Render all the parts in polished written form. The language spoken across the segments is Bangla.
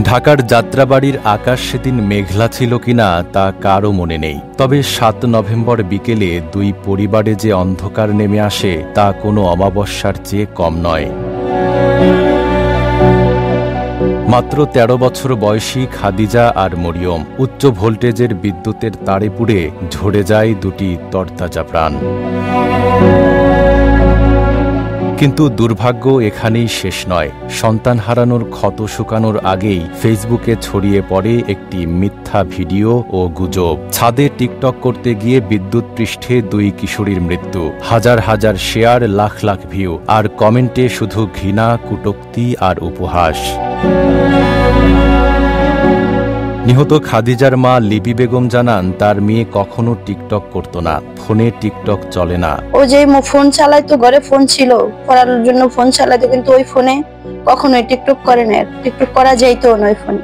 ঢাকার যাত্রাবাড়ির আকাশ সেদিন মেঘলা ছিল কিনা তা কারও মনে নেই। তবে ৭ নভেম্বর বিকেলে দুই পরিবারে যে অন্ধকার নেমে আসে তা কোনো অমাবস্যার চেয়ে কম নয়। মাত্র ১৩ বছর বয়সী খাদিজা আর মরিয়ম। উচ্চ ভোল্টেজের বিদ্যুতের তারে পুড়ে ঝরে যায় দুটি তরতাজা প্রাণ। কিন্তু দুর্ভাগ্য এখানেই শেষ নয়। সন্তান হারানোর ক্ষত শুকানোর আগেই ফেসবুকে ছড়িয়ে পড়ে একটি মিথ্যা ভিডিও ও গুজব। ছাদে টিকটক করতে গিয়ে বিদ্যুৎ পৃষ্ঠে দুই কিশোরীর মৃত্যু, হাজার হাজার শেয়ার, লাখ লাখ ভিউ, আর কমেন্টে শুধু ঘৃণা, কটূক্তি আর উপহাস। নিহত খাদিজার মা লিপি বেগম জানান, তার মেয়ে কখনো টিকটক করত না, ফোনে টিকটক চলে না। ও যে ফোন চালাইতো, ঘরে ফোন ছিল, পড়ার জন্য ফোন চালাইতো, কিন্তু ওই ফোনে কখনোই টিকটক করে না। টিকটক করা যাইতো না ওই ফোনে,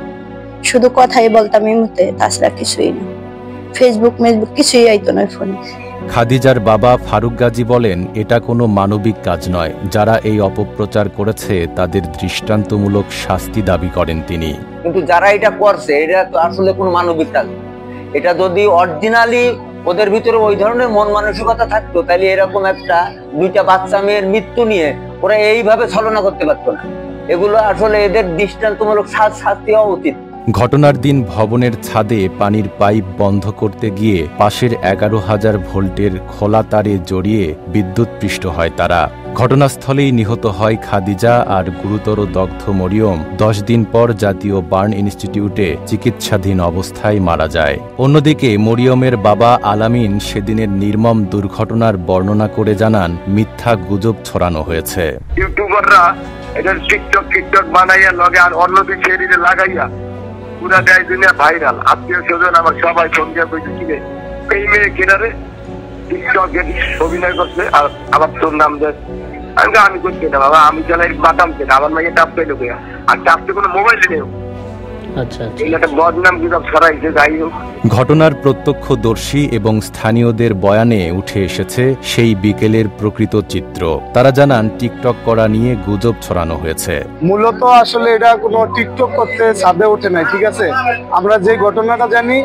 শুধু কথাই বলতাম এমনিতে, তাছাড়া কিছুই না। ফেসবুক কিছুই আইতো না ওই ফোনে। খাদিজার বাবা ফারুক গাজী বলেন, এটা কোনো মানবিক কাজ নয়। যারা এই অপপ্রচার করেছে তাদের দৃষ্টান্তমূলক শাস্তি দাবি করেন তিনি। কিন্তু যারা এটা করছে এটা তো আসলে কোনো মানবিক কাজ। এটা যদি অরিজিনালি ওদের ভিতরে ওই ধরনের মন মানসিকতা থাকতো, তাহলে এরকম একটা দুইটা বাচ্চা মেয়ের মৃত্যু নিয়ে ওরা এইভাবে ছলনা করতে পারতো না। এগুলো আসলে এদের দৃষ্টান্তমূলক শাস্তি হওয়া উচিত। ঘটনার দিন ভবনের ছাদে পানির পাইপ বন্ধ করতে গিয়ে পাশের ১১,০০০ ভোল্টের খোলা তারে জড়িয়ে বিদ্যুৎপৃষ্ট হয় তারা। ঘটনাস্থলেই নিহত হয় খাদিজা আর গুরুতর দগ্ধ মরিয়ম। ১০ দিন পর জাতীয় বার্ন ইনস্টিটিউটে চিকিৎসাধীন অবস্থায় মারা যায়। অন্যদিকে মরিয়মের বাবা আলামিন সেদিনের নির্মম দুর্ঘটনার বর্ণনা করে জানান, মিথ্যা গুজব ছড়ানো হয়েছে। ইউটিউবাররা এটা টিকটক বানাইয়া লগে আর অন্যদিন শরীরে লাগাইয়া পুরা দেয় দুনিয়া ভাইরাল। আত্মীয় স্বজন আমার সবাই সঙ্গে বলছে, কি রে এই মেয়ে কিনারে টিকটকে অভিনয় করছে আর আবার তোর নাম দেয়। আমি করছি না বাবা, আমি চালাই বাদাম কেনা, আমার মেয়ে টাপ পেলো গিয়া, আর টাপতে কোনো মোবাইলে নেই। ঘটনার প্রত্যক্ষদর্শী এবং স্থানীয়দের বয়ানে উঠে এসেছে সেই বিকেলের প্রকৃত চিত্র। তারা জানান, টিকটক করা নিয়ে গুজব ছড়ানো হয়েছে। মূলত আসলে এটা কোনো টিকটক করতে ছাদে ওঠে নাই, ঠিক আছে। আমরা যে ঘটনাটা জানি,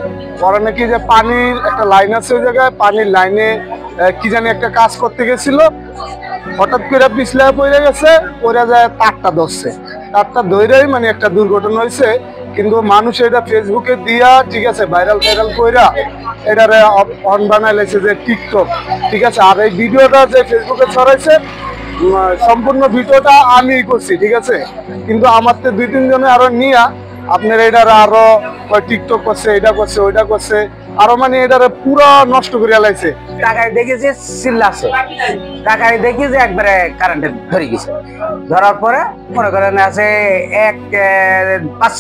ওরা নাকি যে পানির একটা লাইন আছে ওই জায়গায়, পানির লাইনে কি জানি একটা কাজ করতে গেছিল, হঠাৎ করে পিছলা পড়ে গেছে, পড়ে যায় তারটা ধরছে, তারটা ধরেই মানে একটা দুর্ঘটনা হয়েছে। কিন্তু মানুষ এটা ফেসবুকে দিয়া, ঠিক আছে, ভাইরাল কইরা এটারে অন বানাইছে যে টিকটক, ঠিক আছে। আর এই ভিডিওটা যে ফেসবুকে ছড়াইছে, সম্পূর্ণ ভিডিওটা আমি করছি, ঠিক আছে। কিন্তু আমার তো ২-৩ জনে আরো নিয়া আপনার এটারে আরো টিকটক করছে, এটা করছে, ওইটা করছে, আরো মানে এটারে পুরো নষ্ট করে লাইছে। টাকায় দেখি যে চিল্লাছে, টাকায় দেখি যে একবারে কারেন্টে ধরে গেছে। ধরার পরে মনে করেন আছে ৫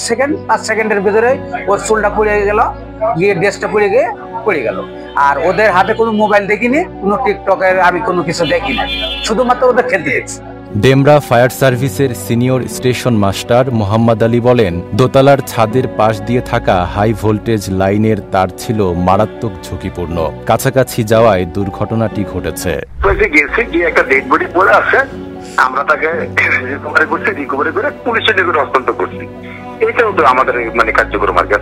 সেকেন্ডের ভিতরে ওর চুলটা পুড়ে গেল, গিয়ে ড্রেসটা পুড়ে গিয়ে পড়ে গেল। আর ওদের হাতে কোনো মোবাইল দেখিনি, কোনো টিকটকের আমি কোনো কিছু দেখিনি, শুধুমাত্র ওদের খেলতে দেখছি। ডেমরা ফায়ার সার্ভিসের senior station master Mohammad Ali বলেন, দোতলার ছাদের পাশ দিয়ে থাকা হাই ভোল্টেজ লাইনের তার ছিল মারাত্মক ঝুঁকিপূর্ণ। কাছাকাছি যাওয়ায় দুর্ঘটনাটি ঘটেছে। একটা ডেড বডি পড়ে আছে, আমরা তাকে রিকভারি করে পুলিশের নিকট হস্তান্তর করছি। এটাও তো আমাদের মানে কার্যক্রম আর কি।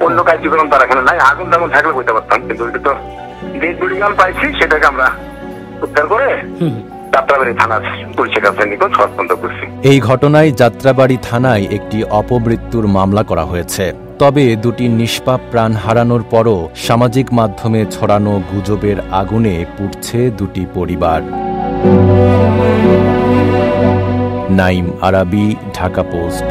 অন্য কার্যক্রম তার এখানে নাই। আগুন টাগুন থাকলে বলতে পারতাম, কিন্তু ওইটা তো ডেড বডি গান পাইছি, সেটাকে আমরা উদ্ধার করে এই ঘটনায় যাত্রাবাড়ি থানায় একটি অপমৃত্যুর মামলা করা হয়েছে। তবে দুটি নিষ্পাপ প্রাণ হারানোর পরও সামাজিক মাধ্যমে ছড়ানো গুজবের আগুনে পুড়ছে দুটি পরিবার। নাইম আরাবি, ঢাকা পোস্ট।